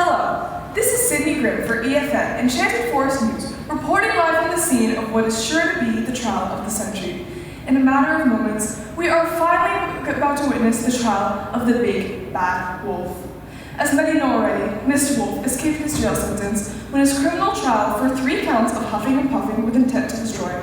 Hello, this is Sydney Grimm for EFN, Enchanted Forest News, reporting live from the scene of what is sure to be the trial of the century. In a matter of moments, we are finally about to witness the trial of the big bad wolf. As many know already, Mr. Wolf escaped his jail sentence when his criminal trial for 3 counts of huffing and puffing with intent to destroy,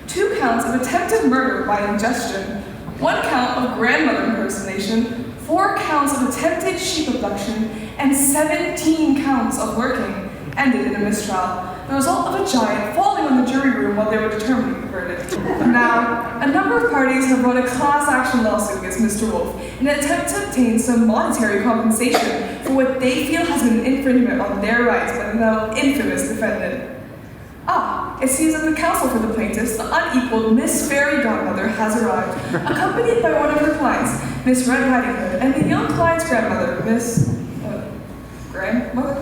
2 counts of attempted murder by ingestion, 1 count of grandmother impersonation, 4 counts of attempted sheep abduction, and 17 counts of lurking ended in a mistrial, the result of a giant falling on the jury room while they were determining the verdict. Now, a number of parties have brought a class action lawsuit against Mr. Wolf in an attempt to obtain some monetary compensation for what they feel has been an infringement on their rights by the now infamous defendant. It seems that the counsel for the plaintiffs, the unequaled Miss Fairy Godmother, has arrived, accompanied by one of her clients, Miss Red Riding Hood, and the young client's grandmother, Miss... grandmother?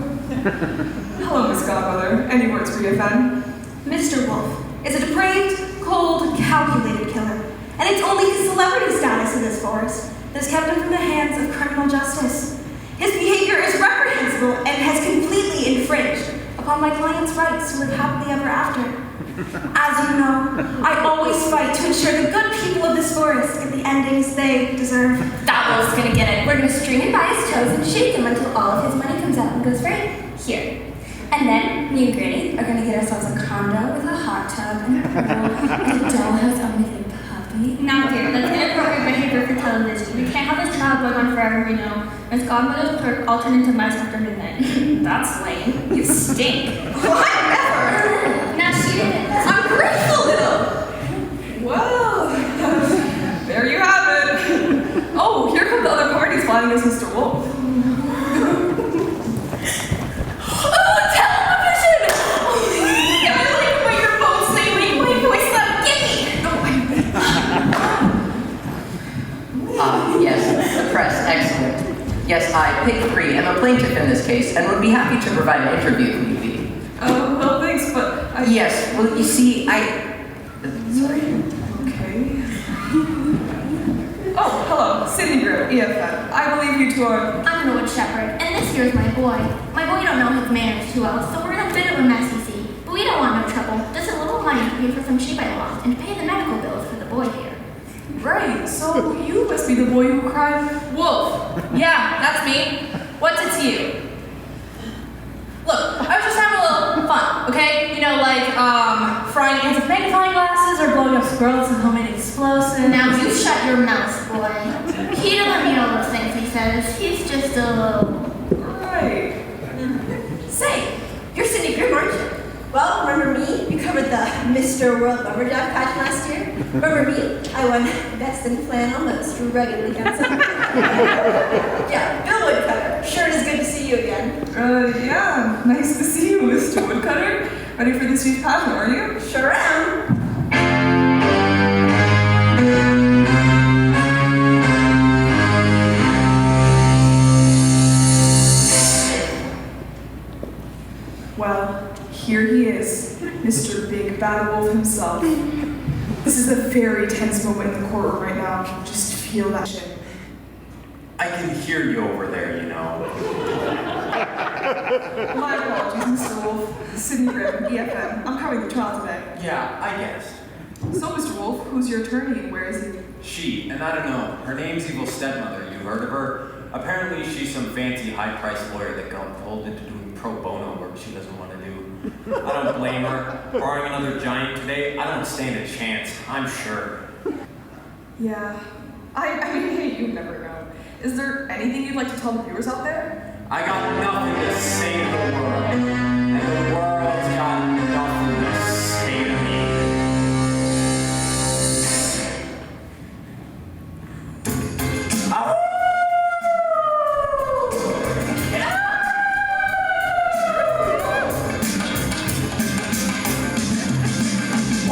Hello, Miss Godmother. Any words for you, Fan? Mr. Wolf is a depraved, cold, calculated killer, and it's only his celebrity status in this forest that has kept him from the hands of criminal justice. His behavior is reprehensible and has completely infringed upon my client's rights to live happily ever after. As you know, I always fight to ensure the good people of this forest get the endings they deserve. That wolf's gonna get it. We're gonna string him by his toes and shake him until all of his money comes out and goes right here. And then, me and Granny are gonna get ourselves a condo with a hot tub and a pool and a dollhouse on with a puppy. Now, dear, that's inappropriate behavior for television. We can't have this child going on forever, we know. Miss Godmother's clerk all turned into mice after midnight. That's lame. You stink. Whatever! Now she did. Ungrateful little. Well, there you have it. Oh, here come the other parties flying as Mr. Wolf. Yes, the press, excellent. Yes, I, Pig 3, am a plaintiff in this case and would be happy to provide an interview if need be. Oh, well, thanks, but Yes, well, you see, Sorry. Okay. Oh, hello, Sydney Grimm, EFN. I believe you two are... I'm an old shepherd, and this here's my boy. My boy don't know his manners too well, so we're in a bit of a mess, you see. But we don't want no trouble. Just a little money to pay for some sheep I lost and to pay the medical bills for the boy here. Right, so you must be the boy who cried, Wolf. Yeah, that's me. What's it to you? Look, I was just having a little fun, okay? You know, like, frying ants with magnifying glasses or blowing up squirrels with homemade explosives. Now you shut your mouth, boy. He doesn't mean all those things he says. He's just a little... Right. Say, you're Sydney Grimm, aren't you? Well, remember me? You covered the Mr. World Lumberjack pageant last year. Remember me? I won Best in Flannel most ruggedly handsome. Yeah, Bill Woodcutter. Sure it is good to see you again. Yeah, nice to see you, Mr. Woodcutter. Ready for this year's pageant, are you? Sure am. Well, here he is, Mr. Big Bad Wolf himself. This is a very tense moment in the courtroom right now. Just feel that shit. I can hear you over there, you know. My apologies, Mr. Wolf. Sydney Grimm, EFN. I'm covering the trial today. Yeah, I guessed. So, Mr. Wolf, who's your attorney and where is he? She, and I don't know, her name's Evil Stepmother, you heard of her? Apparently she's some fancy high-priced lawyer that got pulled into doing pro bono work she doesn't want to do. I don't blame her. Barring another giant today, I don't stand a chance, I'm sure. Yeah. I mean, hey, you never know. Is there anything you'd like to tell the viewers out there? I got nothing to say to the world, and the world's got nothing to say to me.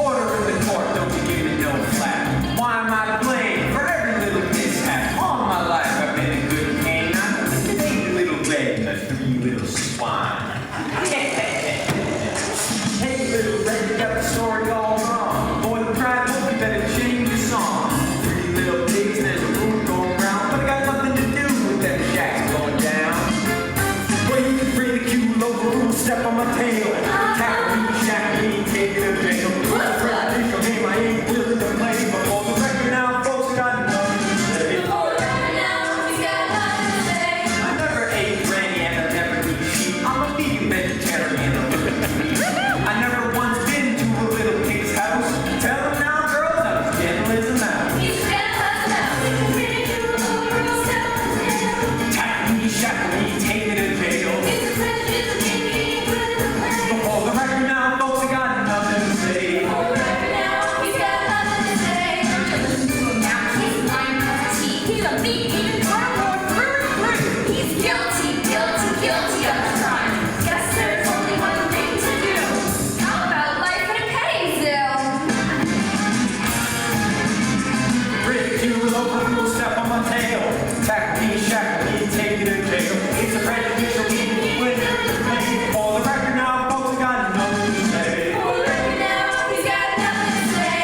Order in the court, don't be giving no flap. Why am I blamed for every little mishap? All my life I've been a good canine. It ain't a little red, a 3 little swine. step on my tail. Tackle me, shackle me, take it to jail. Presidential game, I ain't willing to play. But for the record now, folks, I got nothing to say. I never ate granny and I never eat sheep. I'm a vegan vegetarian. I never once been to a little pig's house. Tell them now, girls, I'm as gentle as a mouse. Tackle me, shackle me, take me to jail. Before the record now, folks, I got nothing to say. He's a thief, he's guilty, guilty, guilty of the crime. Guess there's only one thing to do. How about life in a petting zoo? Ridicule over who will step on my tail. Tackle me, shackle me, take me to jail. It's a prejudicial game, winner to play. For the record now, folks, I got nothing to say. For the record now, he's got nothing to say.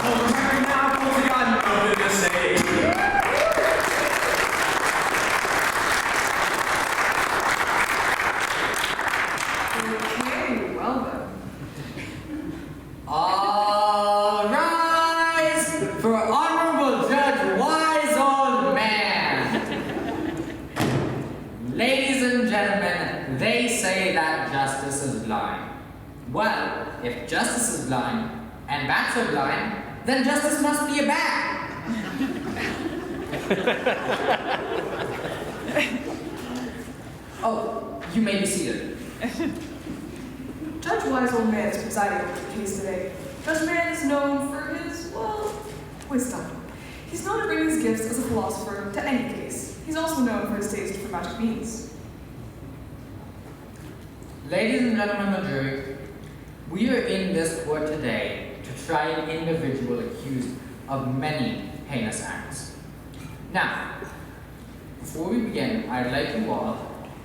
For the record now, folks, I got nothing to say. Okay, well then. All rise for Honorable Judge Wise Old Man. Ladies and gentlemen, they say that justice is blind. Well, if justice is blind and bats are blind, then justice must be a bat. Oh, you may be seated. Judge Wise Old Man is presiding over the case today. Judge Man is known for his, well, wisdom. He's known to bring his gifts as a philosopher to any case. He's also known for his taste for magic beans. Ladies and gentlemen of the jury, we are in this court today to try an individual accused of many heinous acts. Now, before we begin, I'd like you all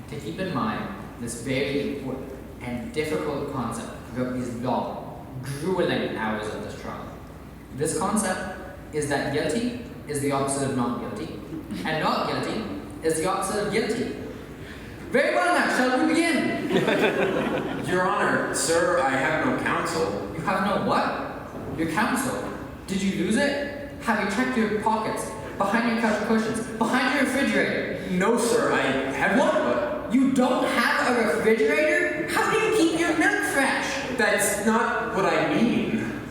to keep in mind this very important and difficult concept throughout these long, grueling hours of this trial. This concept is that guilty is the opposite of not guilty, and not guilty is the opposite of guilty. Very well now, shall we begin? Your Honor, sir, I have no counsel. You have no what? Your counsel. Did you lose it? Have you checked your pockets, behind your couch cushions, behind your refrigerator? No, sir, I have What? not, You don't have a refrigerator? How do you keep your milk fresh? but that's not what I mean.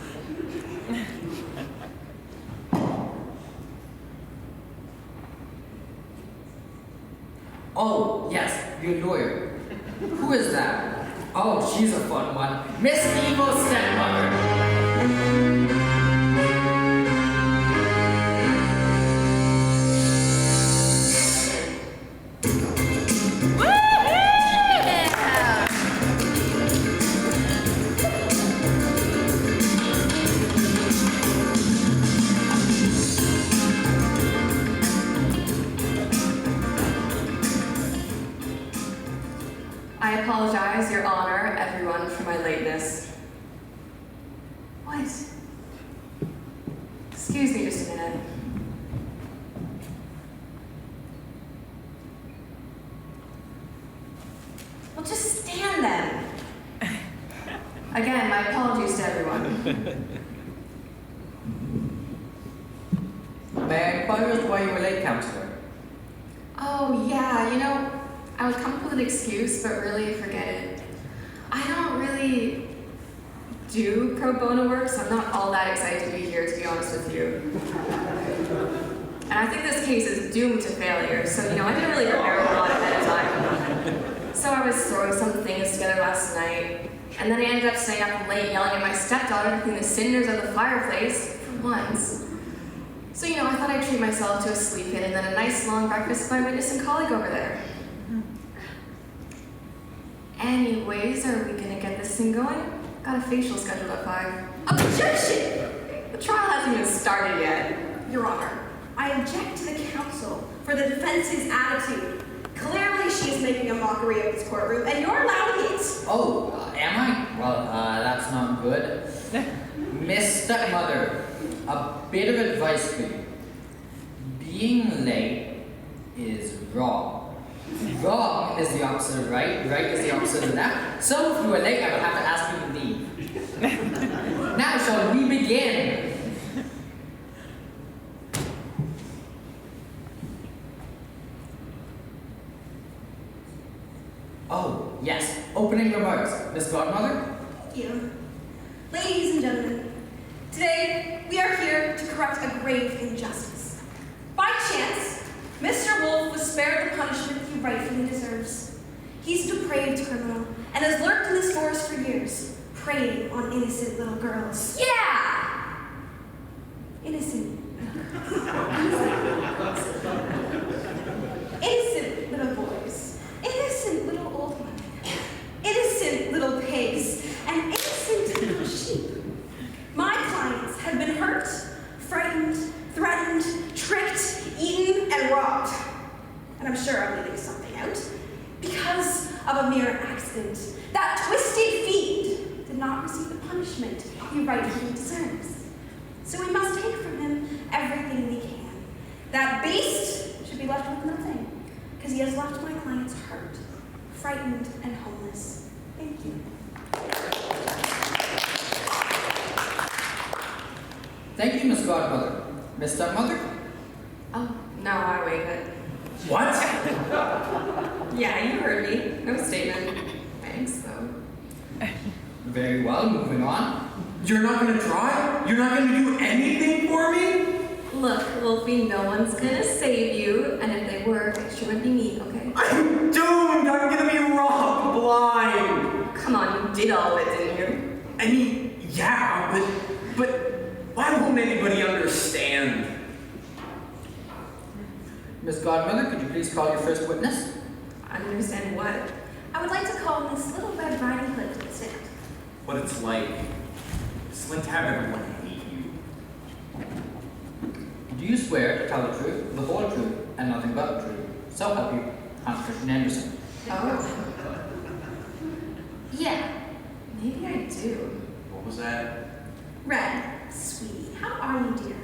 Oh, yes, your lawyer. Who is that? Oh, she's a fun one. Miss Evil Stepmother. I apologize, Your Honor, everyone, for my lateness. What? Excuse me just a minute. Well, just stand then. Again, my apologies to everyone. May I inquire as to why you were late, Counselor? Oh, yeah, you know, I would come up with an excuse, but really forget it. I don't really do pro bono work, so I'm not all that excited to be here, to be honest with you. And I think this case is doomed to failure, so, you know, I didn't really prepare a lot ahead of time. So I was throwing some things together last night, and then I ended up staying up late yelling at my stepdaughter to clean the cinders of the fireplace, for once. So, you know, I thought I'd treat myself to a sleep in and then a nice long breakfast with my witness and colleague over there. Anyways, are we gonna get this thing going? Got a facial scheduled at 5. Objection! The trial hasn't even started yet. Your Honor, I object to the counsel for the defense's attitude. Clearly she is making a mockery of this courtroom, and you're allowing it. Oh, am I? Well, that's not good. Miss Stepmother, a bit of advice for you. Being late is wrong. Wrong is the opposite of right, right is the opposite of that. So if you are late, I would have to ask you to leave. Now shall we begin? Oh, yes. Opening remarks. Miss Godmother? Thank you. Ladies and gentlemen, today we are here to correct a grave injustice. By chance, Mr. Wolf was spared the punishment he rightfully deserves. He's a depraved criminal and has lurked in this forest for years, preying on innocent little girls. Yeah! Innocent little boys. Innocent little old women. Innocent little pigs. And innocent little sheep. My clients have been hurt, frightened, threatened, tricked, eaten, and robbed. And I'm sure I'm leaving something out. Because of a mere accident, that twisted fiend did not receive the punishment he rightfully deserves. So we must take from him everything we can. That beast should be left with nothing, because he has left my clients hurt, frightened, and homeless. Thank you. Thank you, Miss Godmother. Miss Stepmother? Oh, no, I waive it. What? Yeah, you heard me. No statement. Thanks, though. Very well, moving on. You're not gonna try? You're not gonna do anything for me? Look, Wolfie, no one's gonna save you, and if they were, it shouldn't be me, okay? I'm doomed! I'm gonna be robbed blind! Come on, you did all of it, didn't you? I mean, yeah, but why won't anybody understand? Miss Godmother, could you please call your first witness? Understand what? I would like to call Miss Little Red Riding Hood to the stand. What it's like. It's like to have everyone hate you. Do you swear to tell the truth, the whole truth, and nothing but the truth? So help you, Constitution Anderson. Oh, Yeah. maybe I do. What was that? Red, sweetie, how are you, dear?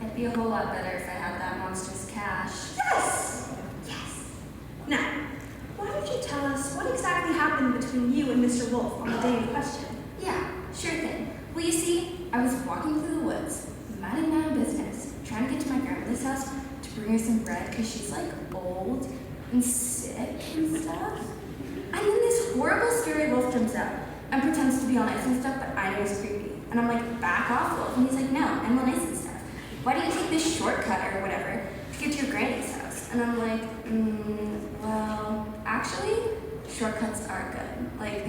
I'd be a whole lot better if I had that monster's cash. Yes! Yes! Now, why don't you tell us what exactly happened between you and Mr. Wolf on the day in question? Yeah, sure thing. Well, you see, I was walking through the woods, minding my own business, trying to get to my grandmother's house to bring her some bread because she's like old and sick and stuff. And then this horrible scary wolf jumps out and pretends to be all nice and stuff, but I know he's creepy. And I'm like, back off, Wolf. And he's like, no, I'm all nice and stuff. Why don't you take this shortcut or whatever to get to your granny's house? And I'm like, well, actually, shortcuts are good. Like,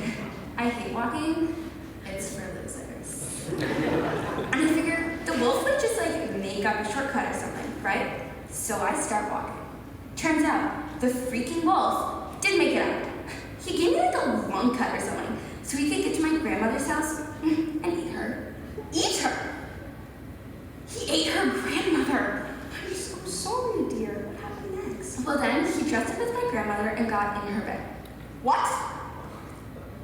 I hate walking. It's for losers. And I figure the wolf would just like make up a shortcut or something, right? So I start walking. Turns out the freaking wolf did make it up. He gave me like a long cut or something so he could get to my grandmother's house and eat her. Eat her! He ate her grandmother. I'm so sorry, dear. What happened next? Well then, he dressed up as my grandmother and got in her bed. What?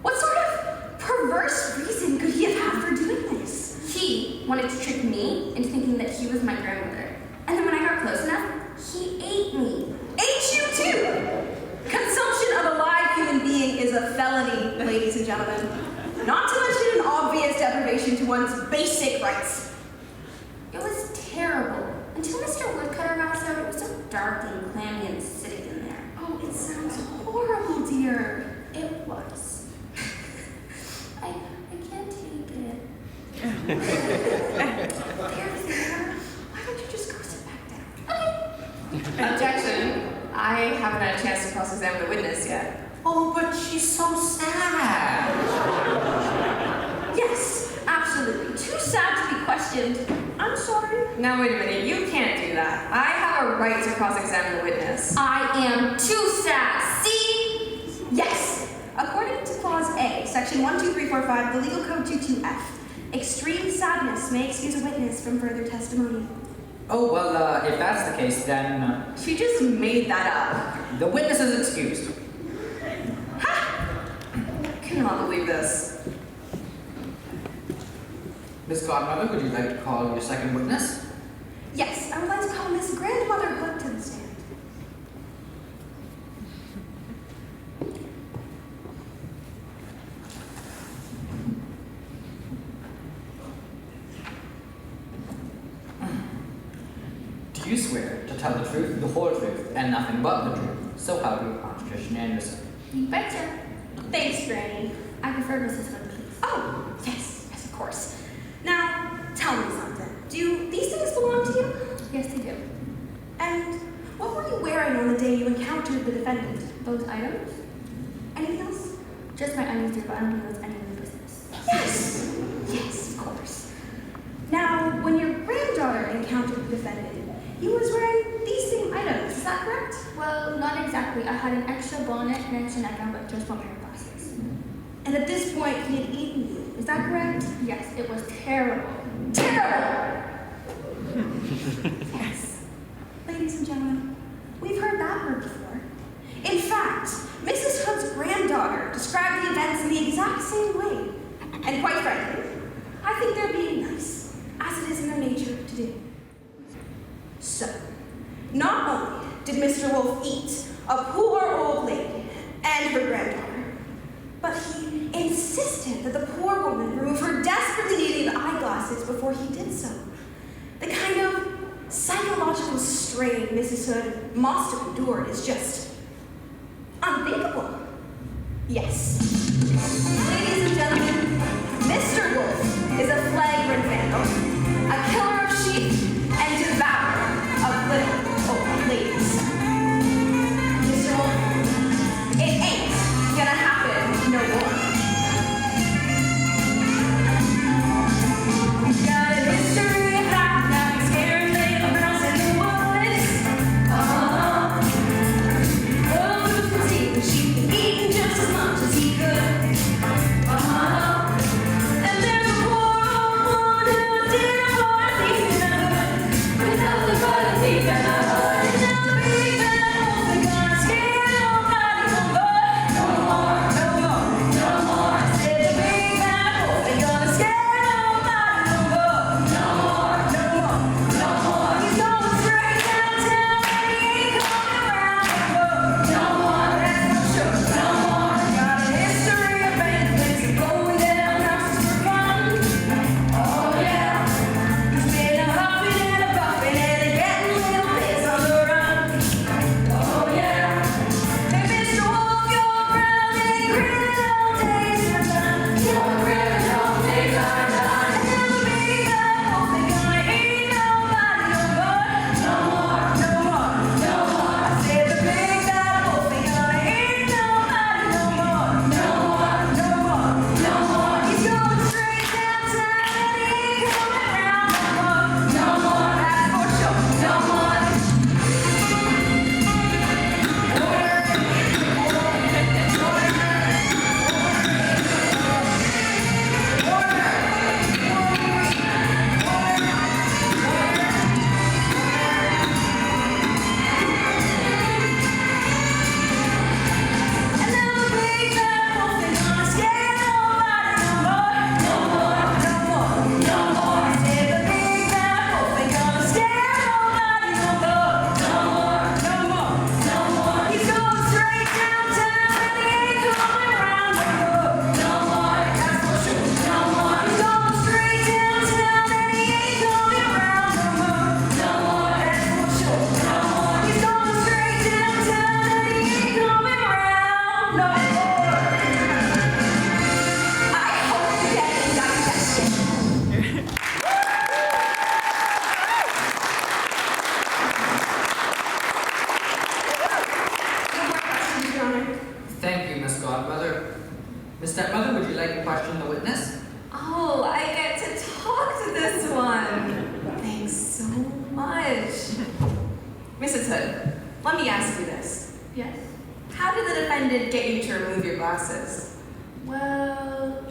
What sort of perverse reason could he have had for doing this? He wanted to trick me into thinking that he was my grandmother. And then when I got close enough, he ate me. Ate you too! Consumption of a live human being is a felony, ladies and gentlemen. Not to mention an obvious deprivation to one's basic rights. It was terrible. Until Mr. Woodcutter got us out, it was so dark and clammy and acidic in there. Oh, it sounds horrible, dear. It was. I can't take it. Dear, why don't you just go sit back down? Objection. I haven't had a chance to cross-examine the witness yet. Oh, but she's so sad. Yes, absolutely. Too sad to be questioned. I'm sorry. Now, wait a minute. You can't do that. I have a right to cross-examine the witness. I am too sad. See? Yes. According to Clause A, Section 12345, the Legal Code 22F, extreme sadness may excuse a witness from further testimony. Oh, well, if that's the case, then She just made that up. the witness is excused. Cannot believe this. Miss Godmother, would you like to call your second witness? Yes, I would like to call Miss Grandmother Hood to the stand. Do you swear to tell the truth, the whole truth, and nothing but the truth? So help you, Aunt Patricia Anderson. You betcha. Thanks, Granny. I prefer Mrs. Hood, please. Oh, yes, of course. Now, tell me something. Do these things belong to you? Yes, they do. And what were you wearing on the day you encountered the defendant? Those items? Anything else? Just my undies, dear, but I don't think that's any of your business. Yes. Yes, of course. Now, when your granddaughter encountered the defendant, he was wearing these same items. Is that correct? Well, not exactly. I had an extra bonnet and an extra nightgown, but just one pair of glasses. And at this point, he had eaten you. Is that correct? Yes, it was terrible. Terrible! Yes. Ladies and gentlemen, we've heard that word before. In fact, Mrs. Hood's granddaughter described the events in the exact same way. And quite frankly, I think they're being nice, as it is in their nature to do. So, not only did Mr. Wolf eat a poor old lady and her granddaughter, but he insisted that the poor woman remove her desperately needed eyeglasses before he did so. The kind of psychological strain Mrs. Hood must have endured is just unthinkable. Yes. Ladies and gentlemen, Mr. Wolf is a flagrant vandal, a killer of sheep, and devourer of little old ladies. Mr. Wolf, it ain't gonna happen no more. Got a history of hiding out and scaring little girls in the woods. Those who see the sheep and eating just as much as he could. And there's a poor old woman who didn't want to see in the hood. With nothing but a thief in the hood. And now the big bad wolf ain't gonna scare nobody no more. No more, no more, no more. I said the big bad wolf ain't gonna scare nobody no more. No more, no more, no more. He's going straight downtown and he ain't coming around no more. No more, that's for sure. No more. Got a history of bandits going down houses for fun. Oh yeah. He's been a huffing and a puffing and a getting little bits on the run. Oh yeah. Hey Mr. Wolf, you're brown and criminal days are done. Your criminal days are done. And now the big bad wolf ain't gonna eat nobody no more. No more, no more, no more. I said the big bad wolf ain't gonna eat nobody no more. No more, no more, no more. He's going straight downtown and he ain't coming around no more. No more, that's for sure. No more. And now the big bad wolf ain't gonna scare nobody no more. No more, no more, no more. I said the big bad wolf ain't gonna scare nobody no more. No more, no more, no more. He's going straight downtown and he ain't coming around no more. No more, that's for sure. No more. He's going straight downtown and he ain't coming around no more. No more, that's for sure. No more. He's going straight downtown and he ain't coming around no more. I hope you get indigestion. No more questions, Your Honor. Thank you, Miss Godmother. Miss Stepmother, would you like to question the witness? Oh, I get to talk to this one. Thanks so much. Mrs. Hood, let me ask you this. Yes? How did the defendant get you to remove your glasses? Well,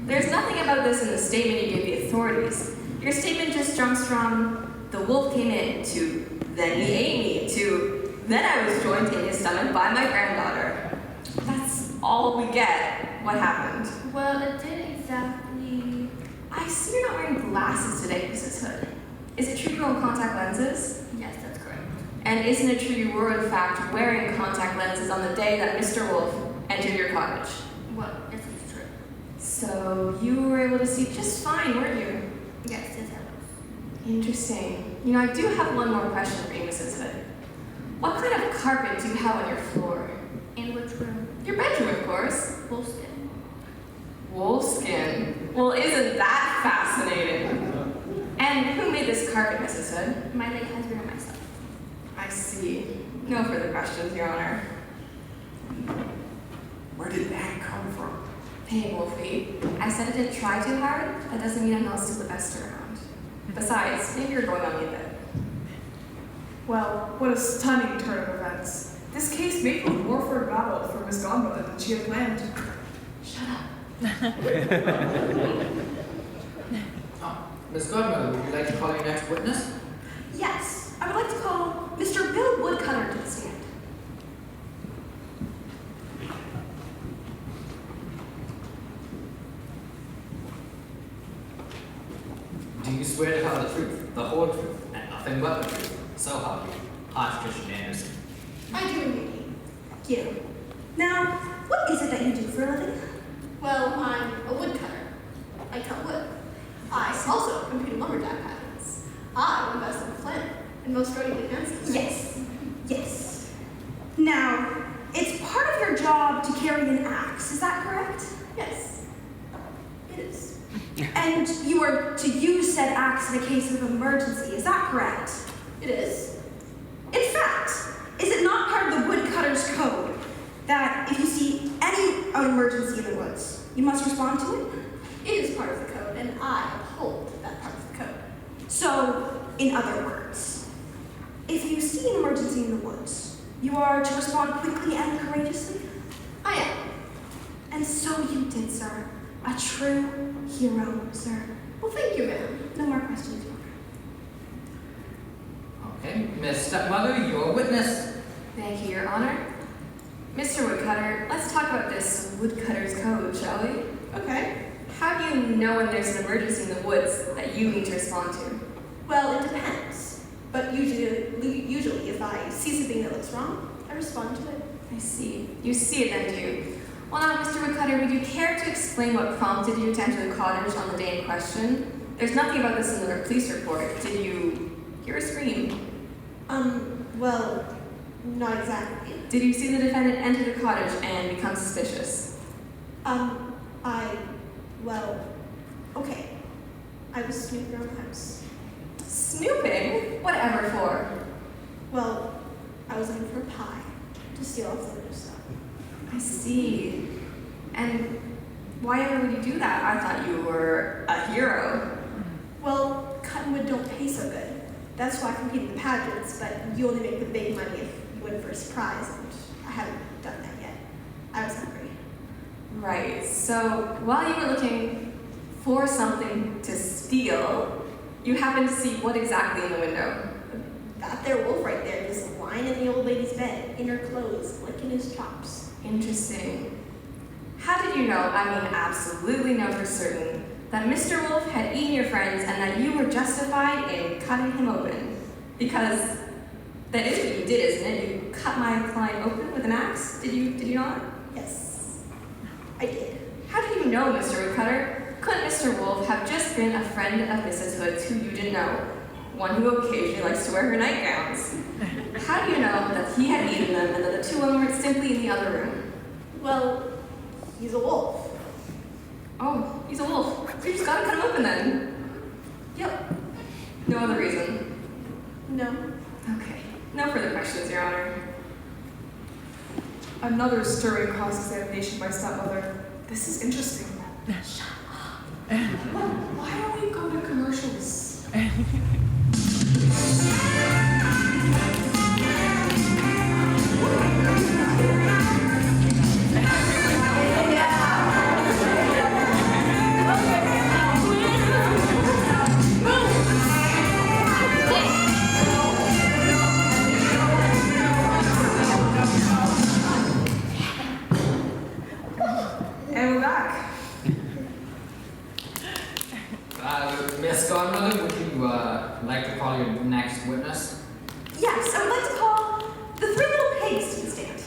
There's nothing about this in the statement you gave the authorities. Your statement just jumps from the wolf came in to then he ate me to then I was joined in his stomach by my granddaughter. That's all we get. What happened? well, it didn't exactly. I see you're glasses today, Mrs. Hood. Is it true you own contact lenses? Yes, that's correct. And isn't it true you were in fact wearing contact lenses on the day that Mr. Wolf entered your cottage? Well, yes, it's true. So you were able to see just fine, weren't you? Yes, yes, I was. Interesting. You know, I do have one more question for you, Mrs. Hood. What kind of carpet do you have on your floor? In which room? Your bedroom, of course. Wolfskin. Wolfskin. Well, isn't that fascinating? And who made this carpet, Mrs. Hood? My late husband and myself. I see. No further questions, Your Honor. Where did that come from? Hey, Wolfie. I said I didn't try too hard. That doesn't mean I'm not still the best around. Besides, maybe you're going on me a bit. Well, what a stunning turn of events. This case may prove more for a battle for Miss Godmother than she had planned. Shut up. Oh, Miss Godmother, would you like to call your next witness? Yes, I would like to call Mr. Bill Woodcutter to the stand. Do you swear to tell the truth, the whole truth, and nothing but the truth? So help you, Archbishop Anderson. I do indeed. Thank you. Now, what is it that you do for a living? Well, I'm a woodcutter. I cut wood. I also compute lumberjack patterns. I invest in flint and most rodeo enhancements. Yes. Yes. Now, it's part of your job to carry an axe, is that correct? Yes, it is. And you are to use said axe in a case of emergency, is that correct? It is. In fact, is it not part of the woodcutter's code that if you see any emergency in the woods, you must respond to it? It is part of the code, and I uphold that part of the code. So, in other words, if you see an emergency in the woods, you are to respond quickly and courageously? I am. And so you did, sir. A true hero, sir. Well, thank you, ma'am. No more questions, Your Honor. Okay, Miss Stepmother, your witness. Thank you, Your Honor. Mr. Woodcutter, let's talk about this woodcutter's code, shall we? Okay. How do you know when there's an emergency in the woods that you need to respond to? Well, it depends. But usually, if I see something that looks wrong, I respond to it. I see. You see it then, do you? Well now, Mr. Woodcutter, would you care to explain what prompted you to enter the cottage on the day in question? There's nothing about this in the police report. Did you hear a scream? Well, not exactly. Did you see the defendant enter the cottage and become suspicious? Okay. I was snooping around the house. Snooping? Whatever for? Well, I was looking for a pie to steal off the window sill. I see. And why ever would you do that? I thought you were a hero. Well, cutting wood don't pay so good. That's why I compete in the pageants, but you only make the big money if you win first prize, and I haven't done that yet. I was hungry. Right. So while you were looking for something to steal, you happened to see what exactly in the window? That there wolf right there, just lying in the old lady's bed, in her clothes, licking his chops. Interesting. How did you know, I mean absolutely know for certain, that Mr. Wolf had eaten your friends and that you were justified in cutting him open? Because that is what you did, isn't it? You cut my client open with an axe? Did you not? Yes, I did. How did you know, Mr. Woodcutter? Couldn't Mr. Wolf have just been a friend of Mrs. Hood's who you didn't know? One who occasionally likes to wear her nightgowns. How do you know that he had eaten them and that the two women were simply in the other room? Well, he's a wolf. Oh, he's a wolf. So you just gotta cut him open then? Yep. No other reason? No. Okay. No further questions, Your Honor. Another stirring cross-examination by stepmother. This is interesting. Shut up. Why don't we go to commercials? Ah, Miss Godmother, would you like to call your next witness? Yes, I would like to call the three little pigs to the stand.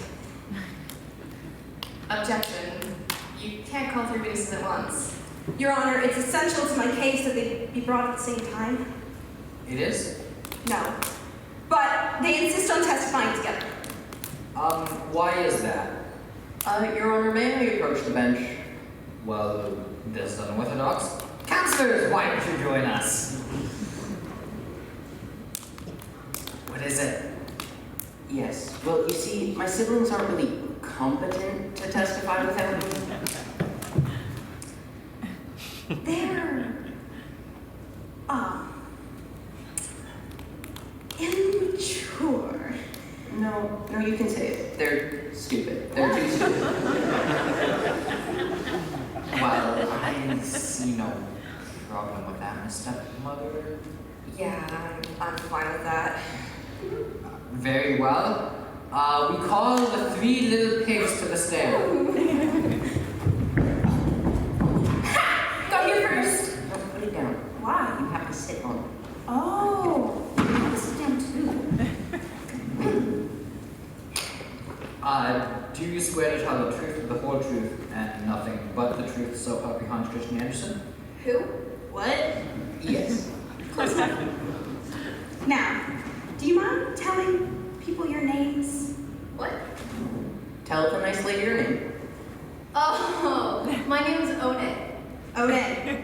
Objection. You can't call 3 witnesses at once. Your Honor, it's essential to my case that they be brought at the same time. It is? No. But they insist on testifying together. Why is that? Your Honor, may I approach the bench? Well, this is unorthodox. Counselors, why don't you join us? What is it? Yes. Well, you see, my siblings aren't really competent to testify without me. They're, immature. No, you can say it. They're stupid. They're too stupid. Well, I see no problem with that, Miss Stepmother. Yeah, I'm fine with that. Very well. We call the 3 little pigs to the stand. Go here first. No, put it down. Why? You have to sit on it. Oh, you have to sit down too. Do you swear to tell the truth, the whole truth, and nothing but the truth, so help you Hans Christian Andersen? Who? What? Yes. Close enough. Now, do you mind telling people your names? What? Tell the nice lady your name. Oh, my name is One. Oden.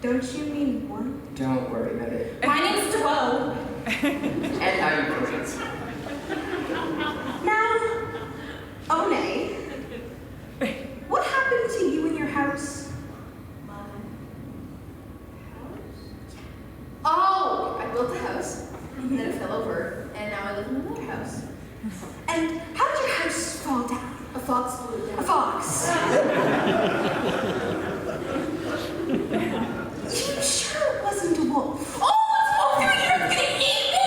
Don't you mean one? Don't worry about it. My name's Dwo. And now you proceed. Now, One, what happened to you in your house? Oh, I built a house, and then it fell over, and now I live in another house. And how did your house fall down? A fox blew it down. A fox. You sure it wasn't a wolf? Oh, it's wolf! You're gonna eat me!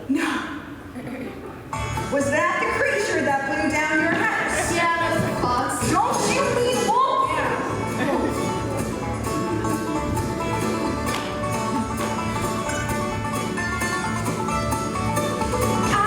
No. Was that the creature that blew down your house? Yeah, that's a fox. Don't you mean wolf? I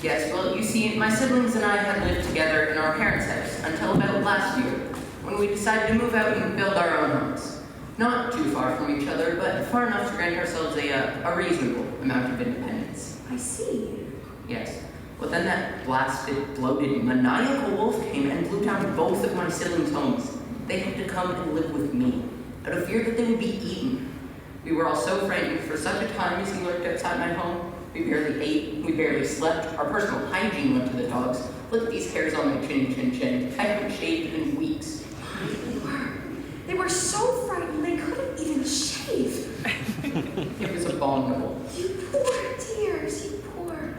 Yes, well, you see, my siblings and I had lived together in our parents' house until about last year, when we decided to move out and build our own homes. Not too far from each other, but far enough to grant ourselves a reasonable amount of independence. I see. Yes. But then that blasted, bloated, maniacal wolf came and blew down both of my siblings' homes. They had to come and live with me, out of fear that they would be eaten. We were all so frightened for such a time as he lurked outside my home. We barely ate, we barely slept, our personal hygiene went to the dogs. Look at these hairs on my chin. I haven't shaved in weeks. They were so frightened they couldn't even shave. It was abominable. You poor dears, you poor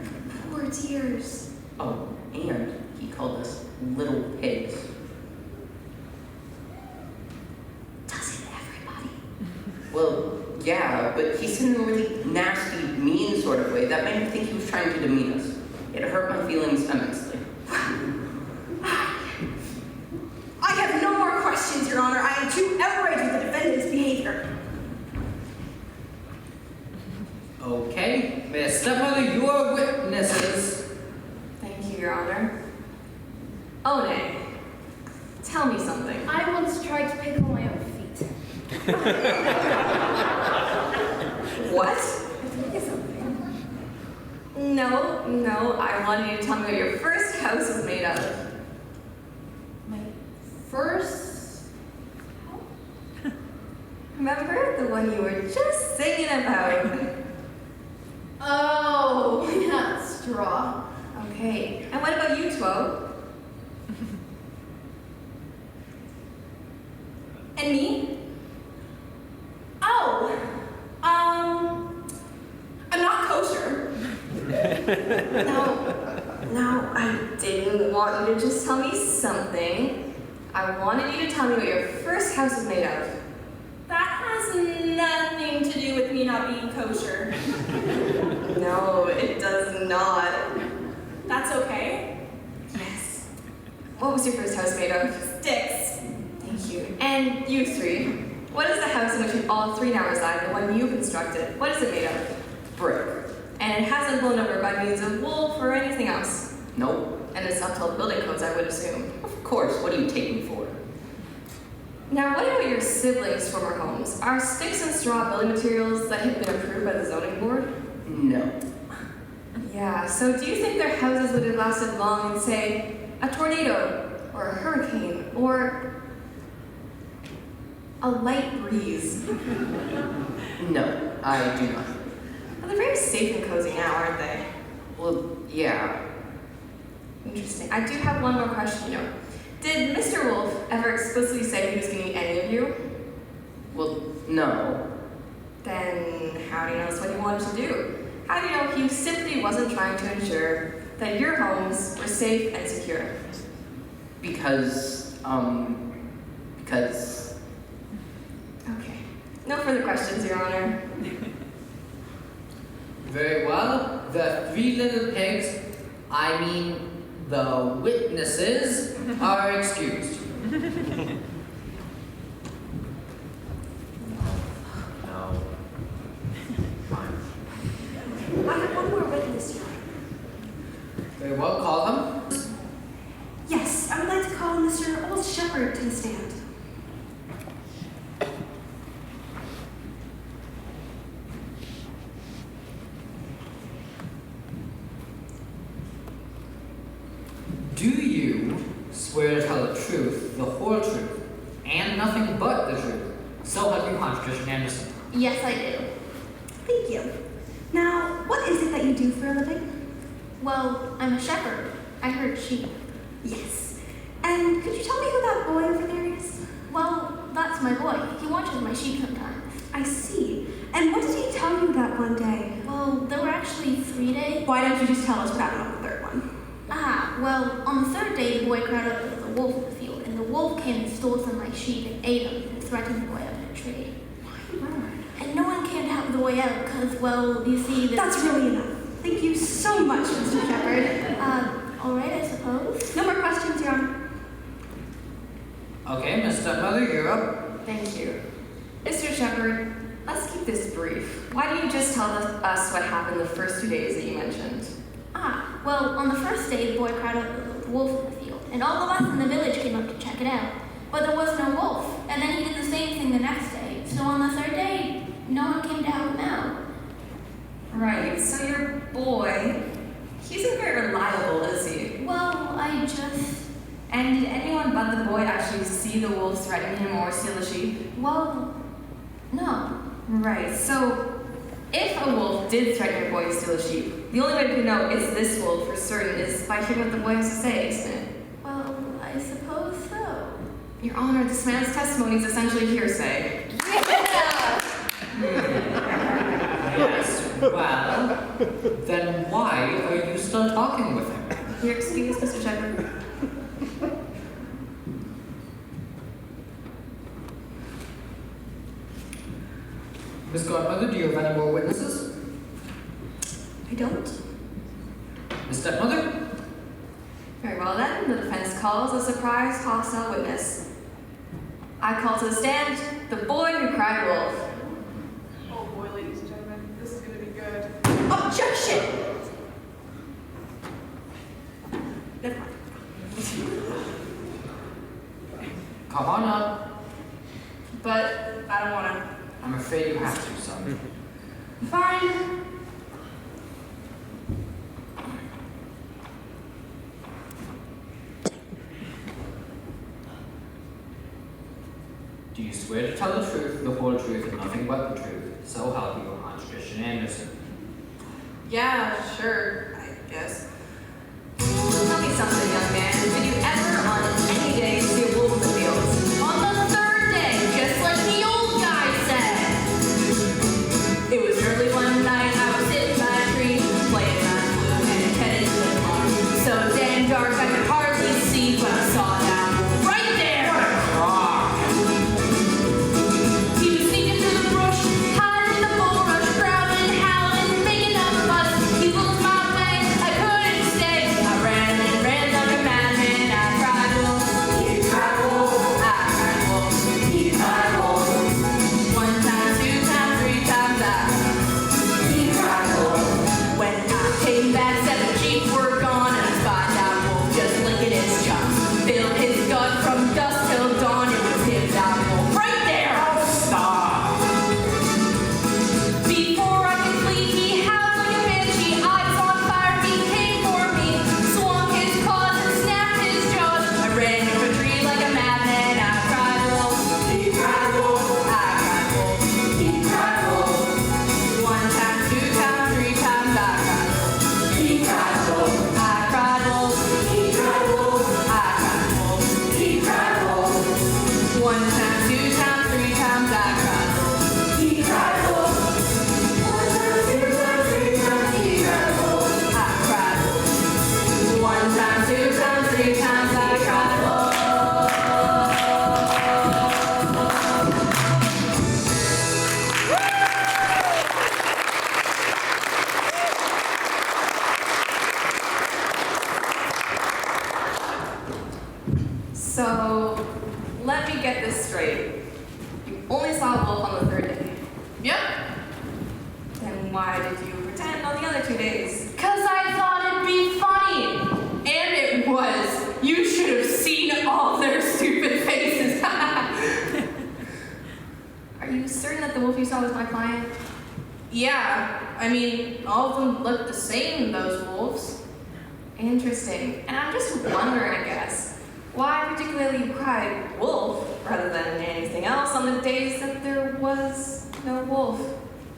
dears. Oh, and he called us little pigs. Doesn't everybody? Well, yeah, but he said in a really nasty, mean sort of way that made me think he was trying to demean us. It hurt my feelings immensely. I have no more questions, Your Honor. I am too outraged with the defendant's behavior. Okay, Miss Stepmother, your witnesses. Thank you, Your Honor. One, tell me something. I once tried to pickle my own feet. What? No, I wanted you to tell me what your first house was made of. My first... Remember? The one you were just singing about. Oh, yeah, straw. Okay, and what about you, Two? And me? Oh, I'm not kosher. No, I didn't want you to just tell me something. I wanted you to tell me what your first house was made of. That has nothing to do with me not being kosher. No, it does not. That's okay. Yes. What was your first house made of? Sticks. Thank you. And you three, what is the house in which you all three now reside, the one you constructed? What is it made of? Brick. And it hasn't blown over by means of wolf or anything else. Nope. And it's up to building codes, I would assume. Of course, what do you take me for? Now, what about your siblings' former homes? Are sticks and straw building materials that have been approved by the zoning board? No. Yeah, so do you think their houses would have lasted long in, say, a tornado, or a hurricane, or a light breeze? No, I do not. Well, they're very safe and cozy now, aren't they? Well, yeah. Interesting. I do have one more question, though. Did Mr. Wolf ever explicitly say he was going to eat any of you? Well, no. Then how do you know that's what he wanted to do? How do you know he simply wasn't trying to ensure that your homes were safe and secure? Because... Okay. No further questions, Your Honor. Very well. The three little pigs, I mean the witnesses, are excused. No. Fine. I have one more witness, Your Honor. Very well, call them. Yes, I would like to call Mr. Old Shepherd to the stand. Do you swear to tell the truth, the whole truth, and nothing but the truth? So help you, Constitution Anderson. Yes, I do. Thank you. Now, what is it that you do for a living? Well, I'm a shepherd. I herd sheep. Yes. And could you tell me who that boy over there is? Well, that's my boy. He watches my sheep sometimes. I see. And what did he tell you that one day? Well, there were actually 3 days. Why don't you just tell us what happened on the third one? Well, on the third day, the boy cried out that there was a wolf in the field, and the wolf came and stole some of my sheep and ate them and threatened the boy out in a tree. My word. And no one came to help the boy out because, well, you see, That's really enough. Thank you so much, Mr. Shepherd. all right, I suppose. No more questions, Your Honor. Okay, Miss Stepmother, you're up. Thank you. Mr. Shepherd, let's keep this brief. Why don't you just tell us what happened the first 2 days that you mentioned? Well, on the first day, the boy cried out the wolf in the field, and all of us in the village came up to check it out. But there was no wolf, and then he did the same thing the next day. So on the third day, no one came to help him out. Right, so your boy, he's not very reliable, is he? Well, And did anyone but the boy actually see the wolves threaten him or steal the sheep? well, no. Right, so if a wolf did threaten your boy to steal a sheep, the only way we can know it's this wolf for certain is by hearing what the boy has to say, isn't it? Well, I suppose so. Your Honor, this man's testimony is essentially hearsay. Yes, well, then why are you still talking with him? Your excuse, Mr. Shepherd. Miss Godmother, do you have any more witnesses? I don't. Miss Stepmother? Very well then, the defense calls a surprise hostile witness. I call to the stand the boy who cried wolf. Oh boy, ladies and gentlemen, this is gonna be good. Objection! Never mind. Come on up. But I don't wanna. I'm afraid you have to, son. Fine. Do you swear to tell the truth, the whole truth, and nothing but the truth? So help you, Hans Christian Andersen. Yeah, sure, I guess. Tell me something, young man. Did you ever on any day see a wolf in the fields? On the third day, just like the old guy said. It was early one night, I was sitting by a tree, playing my flute and headed to the farm. So damn dark I could hardly see, but I saw that wolf right there. He was sneaking through the brush, hiding in the bulrush, growling, howling, making up a fuss. He looked my way, I couldn't stay. I ran and ran like a madman. I cried wolf, he cried wolf, I cried wolf, he cried wolf. 1 time, 2 times, 3 times, he cried wolf. When I came back, 7 sheep were gone, and I spied that wolf just licking his chops. Filled his gut from dusk till dawn. It was him, that wolf, right there. Stop! Before I could flee, he howled like a banshee, eyes on fire, he came for me, swung his paws and snapped his jaws. I ran up a tree like a madman. I cried wolf, he cried wolf, I cried wolf, he cried wolf. 1 time, 2 times, 3 times, I cried wolf, he cried wolf, I cried wolf, he cried wolf, I cried wolf, he cried wolf. 1 time, 2 times, 3 times, I cried wolf, he cried wolf. 1 time, 2 times, 3 times, he cried wolf, I cried wolf. 1 time, 2 times, 3 times, I cried wolf. So, let me get this straight. You only saw a wolf on the 3rd day. Yep. Then why did you pretend on the other 2 days? 'Cause I thought it'd be funny. And it was. You should have seen all their stupid faces. Are you certain that the wolf you saw was my client? Yeah, I mean, all of them look the same, those wolves. Interesting. And I'm just wondering, I guess, why particularly you cried wolf rather than anything else on the days that there was no wolf?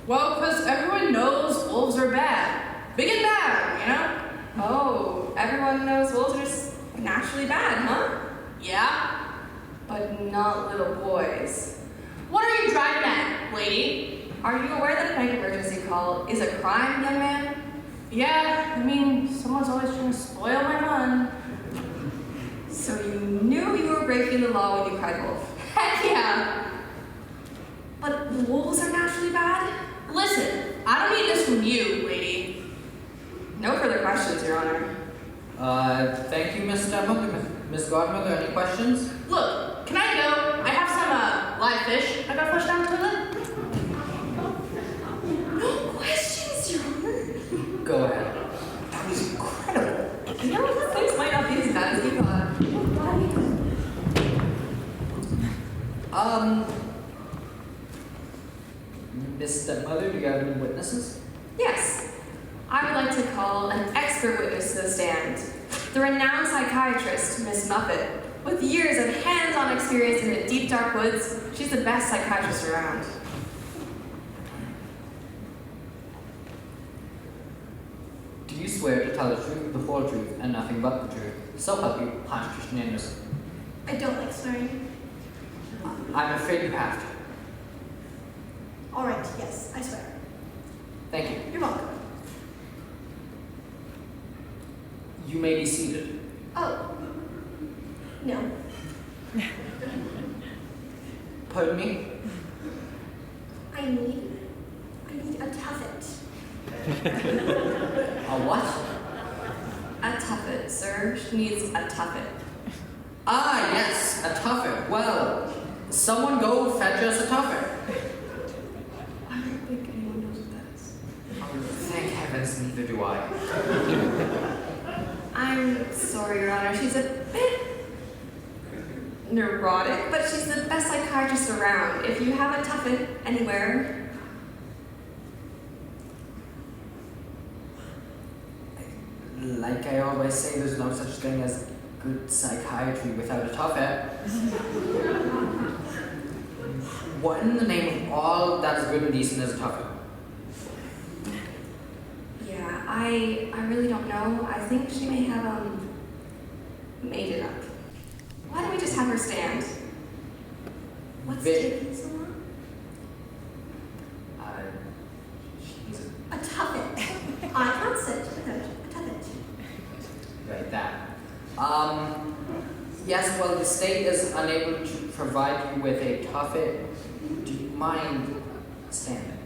Well, 'cause everyone knows wolves are bad. Big and bad, you know? Oh, everyone knows wolves are just naturally bad, huh? Yeah. But not little boys. What are you driving at, lady? Are you aware that a panic emergency call is a crime, young man? Yeah, I mean, someone's always trying to spoil my fun. So you knew you were breaking the law when you cried wolf? Heck yeah. But wolves are naturally bad? Listen, I don't need this from you, lady. No further questions, Your Honor. Thank you, Miss Stepmother. Miss Godmother, any questions? Look, can I go? I have some, live fish I gotta flush down the toilet. No questions, Your Honor. Go ahead. That was incredible. Miss Stepmother, do you have any witnesses? Yes. I would like to call an expert witness to the stand. The renowned psychiatrist, Miss Muffet. With years of hands-on experience in the deep, dark woods, she's the best psychiatrist around. Do you swear to tell the truth, the whole truth, and nothing but the truth? So help you, Hans Christian Andersen. I don't like swearing. I'm afraid you have to. All right, yes, I swear. Thank you. You're welcome. You may be seated. Oh. No. Pardon me? I need a tuffet. A what? A tuffet, sir. She needs a tuffet. Ah, yes, a tuffet. Well, someone go fetch us a tuffet. I don't think anyone knows what that is. Oh, thank heavens, neither do I. I'm sorry, Your Honor. She's a bit neurotic, but she's the best psychiatrist around. If you have a tuffet anywhere, Like I always say, there's no such thing as good psychiatry without a tuffet. What in the name of all that is good and decent is a tuffet? yeah, I really don't know. I think she may have made it up. Why don't we just have her stand? What's taking so long? She's A tuffet. I can't sit without a tuffet. right that. Yes, well, the state is unable to provide you with a tuffet. Do you mind standing?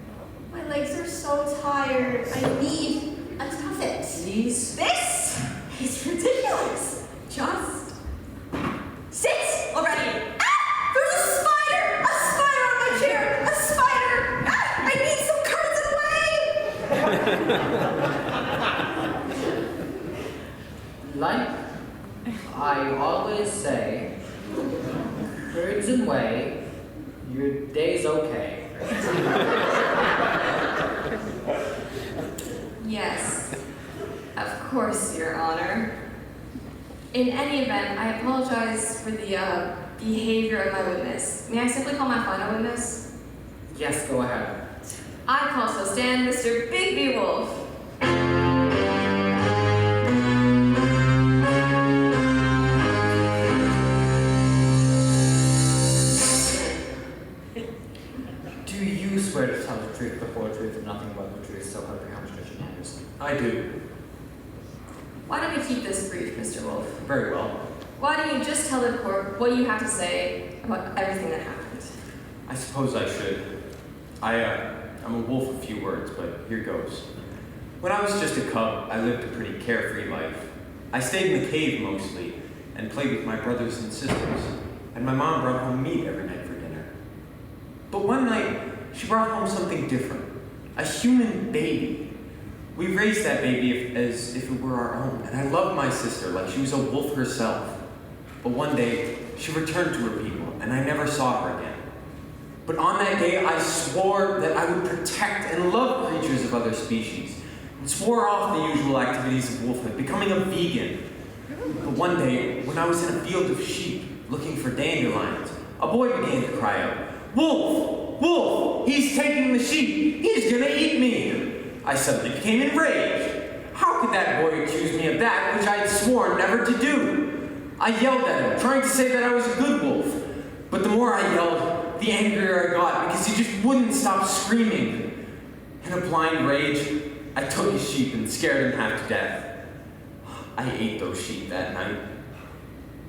My legs are so tired. I need a tuffet. Please? This is ridiculous. Just sit already. Ah! There's a spider! A spider on my chair! A spider! Ah! I need some curtains away! Like I always say, birds and way, your day's okay. Yes, of course, Your Honor. In any event, I apologize for the behavior of my witness. May I simply call my final witness? Yes, go ahead. I call to stand Mr. Bigby Wolf. Do you swear to tell the truth, the whole truth, and nothing but the truth, so help you, Hans Christian Andersen? I do. Why don't we keep this brief, Mr. Wolf? Very well. Why don't you just tell the court what you have to say about everything that happened? I suppose I should. I'm a wolf of few words, but here goes. When I was just a cub, I lived a pretty carefree life. I stayed in the cave mostly, and played with my brothers and sisters, and my mom brought home meat every night for dinner. But one night, she brought home something different. A human baby. We raised that baby as if it were our own, and I loved my sister like she was a wolf herself. But one day, she returned to her people, and I never saw her again. But on that day, I swore that I would protect and love creatures of other species, and swore off the usual activities of wolfhood, becoming a vegan. But one day, when I was in a field of sheep, looking for dandelions, a boy began to cry out, "Wolf! Wolf! He's taking the sheep! He's gonna eat me!" I suddenly became enraged. How could that boy accuse me of that which I had sworn never to do? I yelled at him, trying to say that I was a good wolf. But the more I yelled, the angrier I got, because he just wouldn't stop screaming. In a blind rage, I took his sheep and scared him half to death. I ate those sheep that night.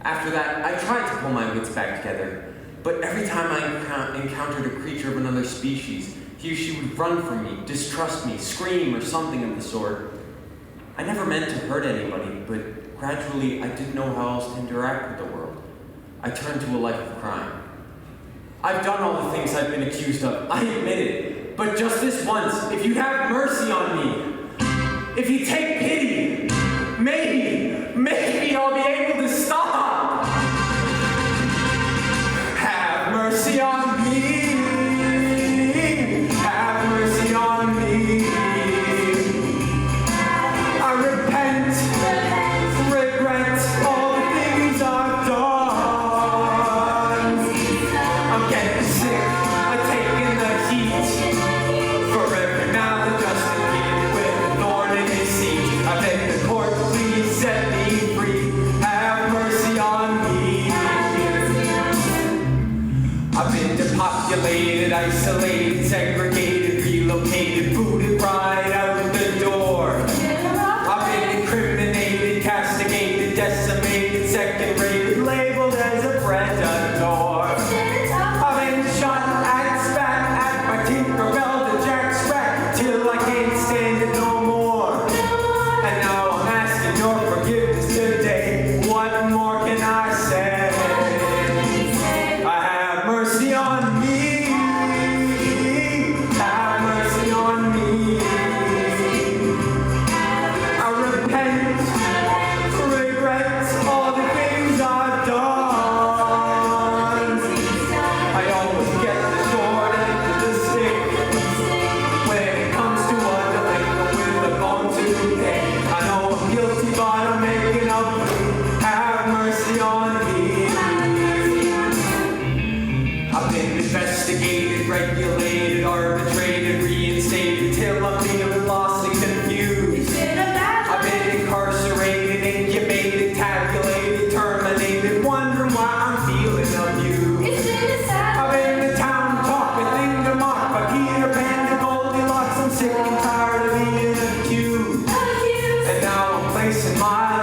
After that, I tried to pull my wits back together, but every time I encountered a creature of another species, he or she would run from me, distrust me, scream, or something of the sort. I never meant to hurt anybody, but gradually I didn't know how else to interact with the world. I turned to a life of crime. I've done all the things I've been accused of, I admit it, but just this once, if you have mercy on me, if you take pity, maybe I'll be able to stop. Have mercy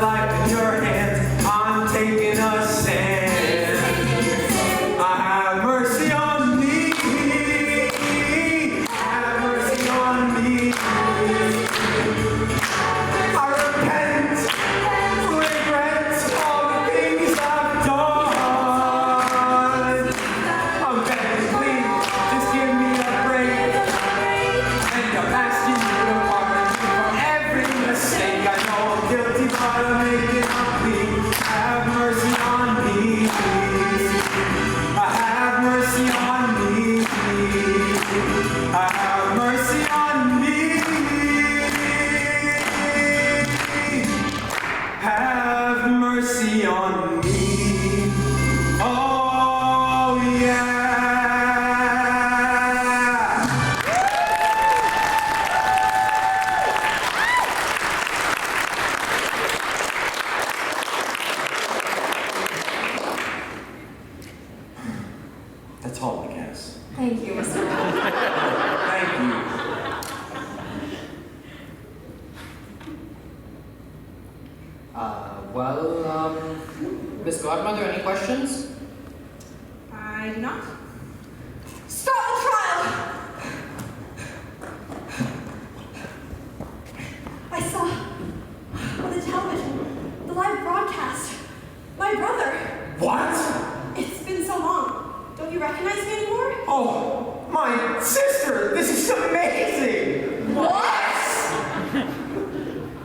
my life in your hands. I'm taking a stand. I have mercy on me. Have mercy on me. I repent, regret all the things I've done. I'm begging, please, just give me a break. And I'm asking you to pardon me for every mistake. I know I'm guilty, but I'm making a plea. Have mercy on me. Have mercy on me. Have mercy on me. Have mercy on me. Oh, yeah. That's all, I guess. Thank you, Mr. Wolf. Thank you. Miss Godmother, any questions? I do not. Start the trial! I saw on the television, the live broadcast, my brother. What? It's been so long. Don't you recognize me anymore? Oh, my sister! This is amazing!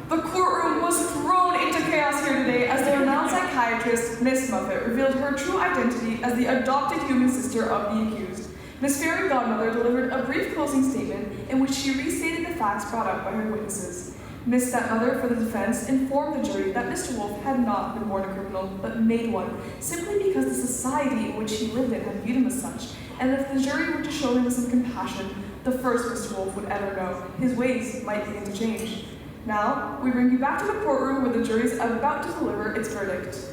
The courtroom was thrown into chaos here today as the renowned psychiatrist, Miss Muffet, revealed her true identity as the adopted human sister of the accused. Miss Fairy Godmother delivered a brief closing statement in which she restated the facts brought up by her witnesses. Miss Stepmother, for the defense, informed the jury that Mr. Wolf had not been born a criminal, but made one, simply because the society in which he lived in had viewed him as such, and if the jury were to show him some compassion, the first Mr. Wolf would ever know, his ways might begin to change. Now, we bring you back to the courtroom where the jury is about to deliver its verdict.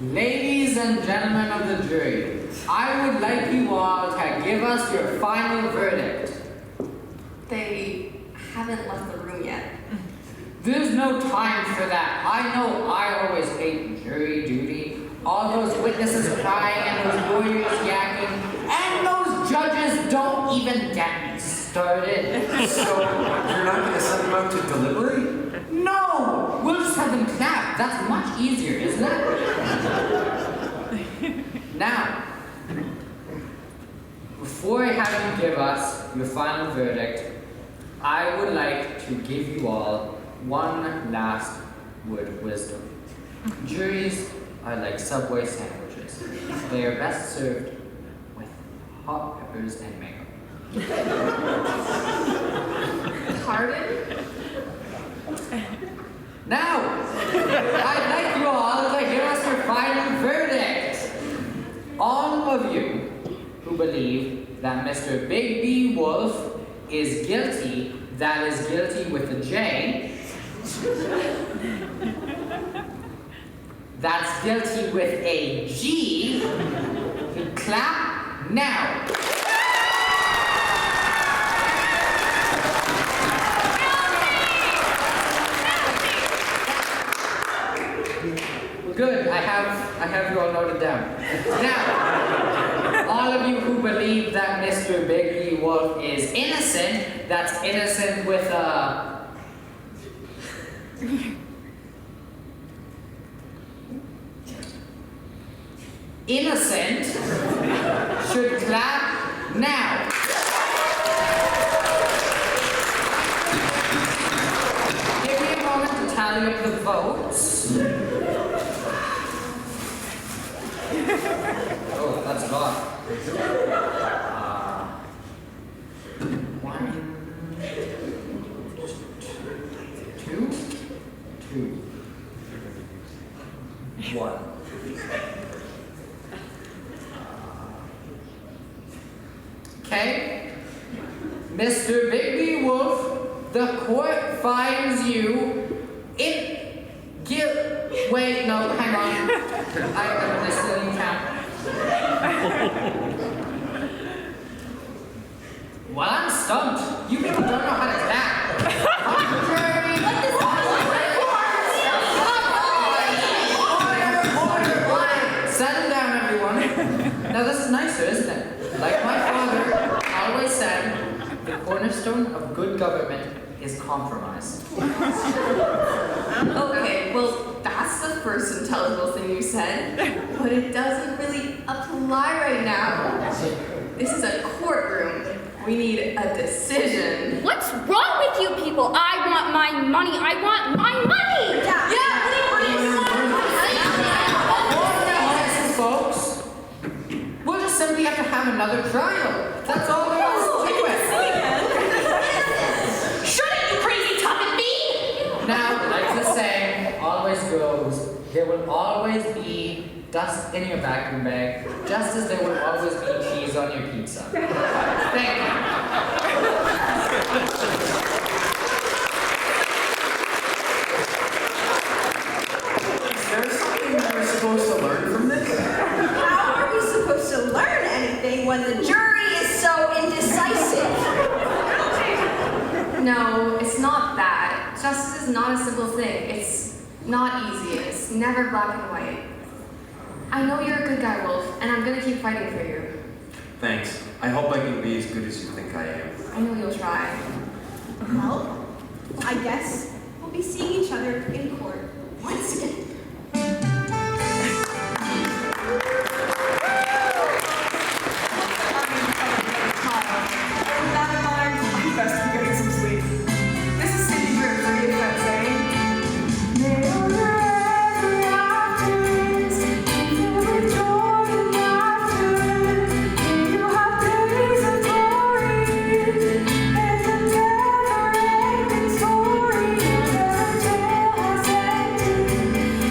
Ladies and gentlemen of the jury, I would like you all to give us your final verdict. They haven't left the room yet. There's no time for that. I know I always hate jury duty. All those witnesses crying and those lawyers yakking. And those judges don't even get me started. So, You're not going to send them out to deliberate? no! We'll just have them clap. That's much easier, isn't it? Now, before I have you give us your final verdict, I would like to give you all one last word of wisdom. Juries are like Subway sandwiches. They are best served with hot peppers and mayo. Pardon? Now, I'd like you all to give us your final verdict. All of you who believe that Mr. Big B Wolf is guilty, that is guilty with a J, that's guilty with a G, you clap now. Good, I have you all noted down. Now, all of you who believe that Mr. Big B Wolf is innocent, that's innocent with a... innocent, should clap now. Give me a moment to tally up the votes. Oh, that's a lot. 1, 2, 1. Okay, Mr. Big B Wolf, the court finds you in guilt. Wait, no, hang on. I still didn't count. Well, I'm stumped. You people don't know how to tap. Settle down, everyone. Now this is nicer, isn't it? Like my father always said, the cornerstone of good government is compromise. Okay, well, that's the first intelligible thing you said, but it doesn't really apply right now. This is a courtroom. We need a decision. What's wrong with you people? I want my money. I want my money. Folks, we'll just simply have to have another trial. That's all there is to it. Shut it, you crazy talking bee! Now, like the saying always goes, there will always be dust in your vacuum bag, just as there will always be cheese on your pizza. Thank you. Is there something we're supposed to learn from this? How are we supposed to learn anything when the jury is so indecisive? No, it's not that. Justice is not a simple thing. It's not easy. It's never black and white. I know you're a good guy, Wolf, and I'm gonna keep fighting for you. Thanks. I hope I can be as good as you think I am. I know you'll try. Well, I guess we'll be seeing each other in court once again. Best to be getting some sleep. This is Cindy Grimm for EFF saying, "May all your ever afters be filled with joy and laughter. May you have days of glory and the never-ending story of a tale has ended.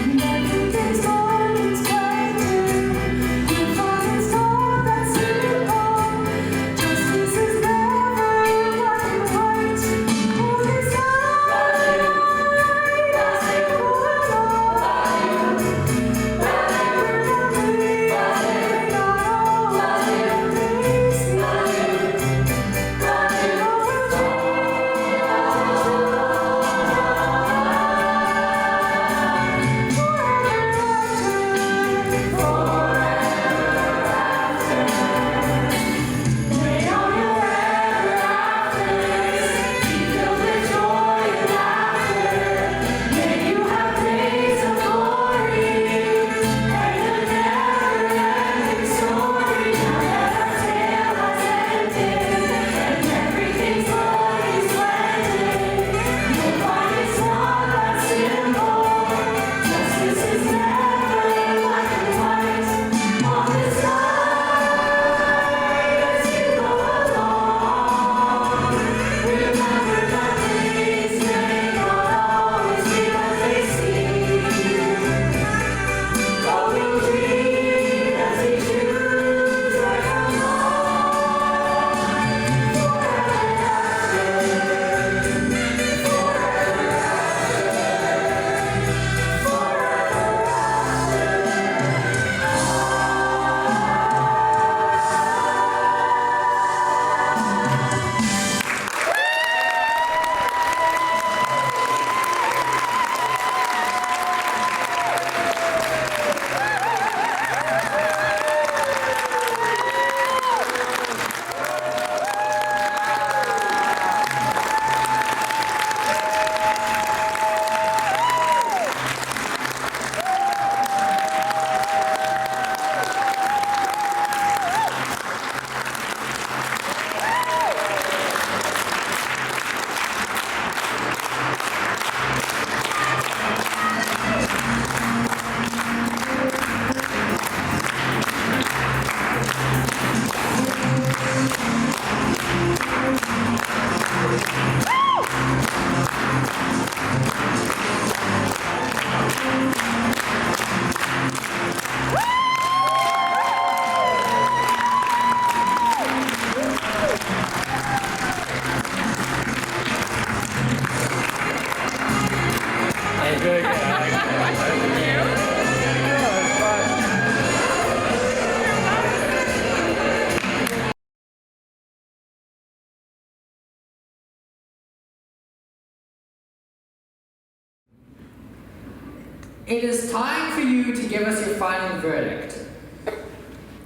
It is time for you to give us your final verdict.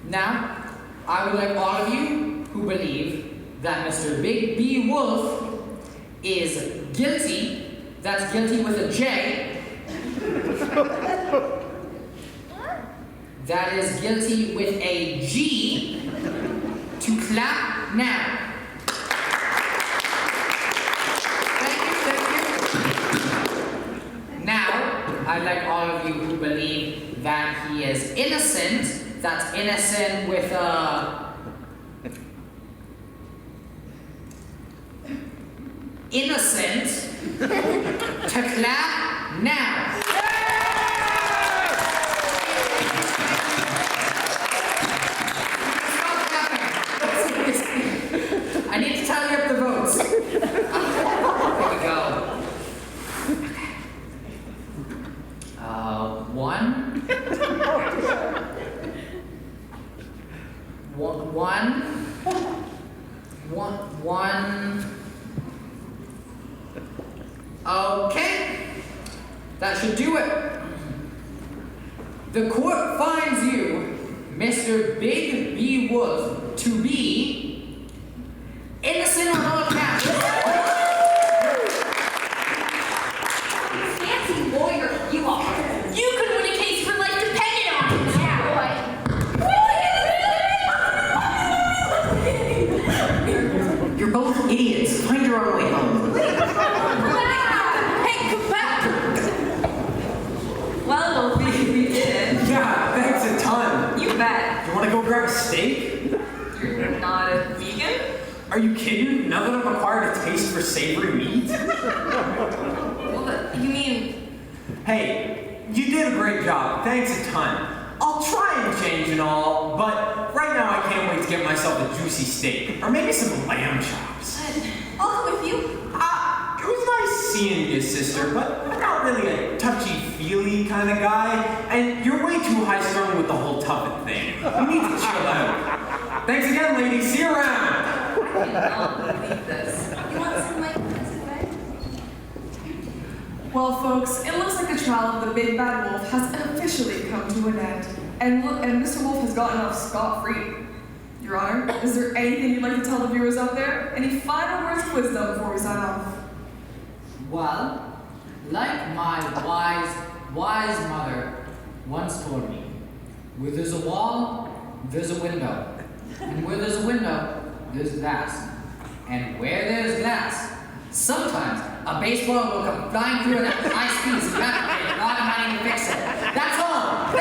Now, I would like all of you who believe that Mr. Big B Wolf is guilty, that's guilty with a J, that is guilty with a G, to clap now. Now, I'd like all of you who believe that he is innocent, that's innocent with a... innocent, to clap now. Stop clapping. I need to tally up the votes. There we go. One. Okay. That should do it. The court finds you, Mr. Big B Wolf, to be innocent on all counts. Fancy lawyer you are. You could win a case for life depended on it. You're both idiots. Find your own way home. Hey, come back! Well, we did it. Yeah, thanks a ton. You bet. You want to go grab a steak? You're not a vegan? Are you kidding? Now that I've acquired a taste for savory meat? Well, you mean... Hey, you did a great job. Thanks a ton. I'll try and change and all, but right now I can't wait to get myself a juicy steak. Or maybe some lamb chops. I'll come with you. It was nice seeing you, sister, but I'm not really a touchy-feely kind of guy, and you're way too high-strung with the whole tuppet thing. You need to chill out. Thanks again, ladies. See you around. I cannot believe this. You want some like this, right? Well, folks, it looks like the trial of the Big Bad Wolf has officially come to an end, and Mr. Wolf has gotten off scot-free. Your Honor, is there anything you'd like to tell the viewers out there? Any final words of wisdom before we sign off? Well, like my wise mother once told me, where there's a wall, there's a window. And where there's a window, there's glass. And where there's glass, sometimes a baseball will come flying through it at high speeds and you have to pay a lot of money to fix it. That's all.